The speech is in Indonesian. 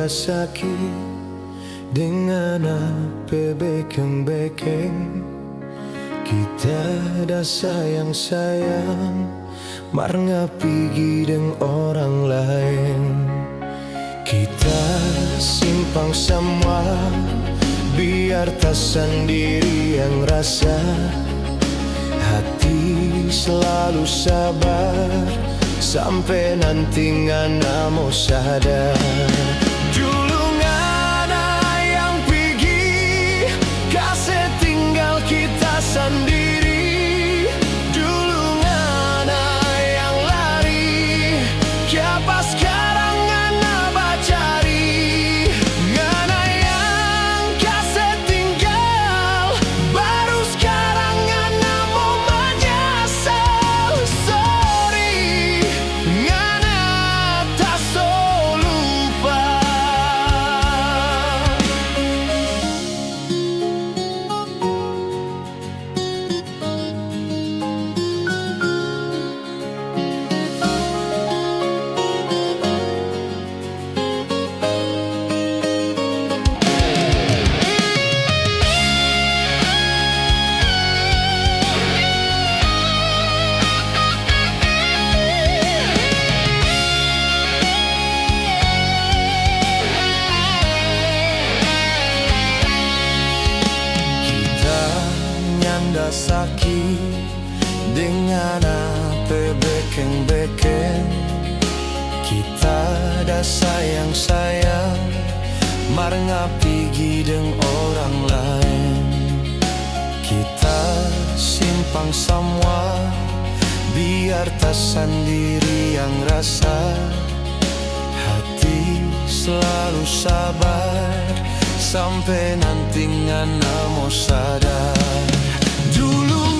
ada sakit dengan apa bekeng-bekeng. Kita ada sayang-sayang mar ngapigi deng orang lain. Kita simpang semua biar tak sendiri yang rasa. Hati selalu sabar sampai nanti ngana mau sadar. Dulu ngana yang pergi, kasih tinggal kita sendiri. Dulu ngana yang lari, siapa sekarang ngana bacari. Ngana yang kasih tinggal, baru sekarang ngana mau menyesal. Sorry, ngana tak so lupa. Nyanda sakit dengan apa bekeng-bekeng. Kita ada sayang-sayang mar ngapigi deng orang lain. Kita simpang semua biar tak sendiri yang rasa. Hati selalu sabar sampai nanti ngana mau sadar. Dulu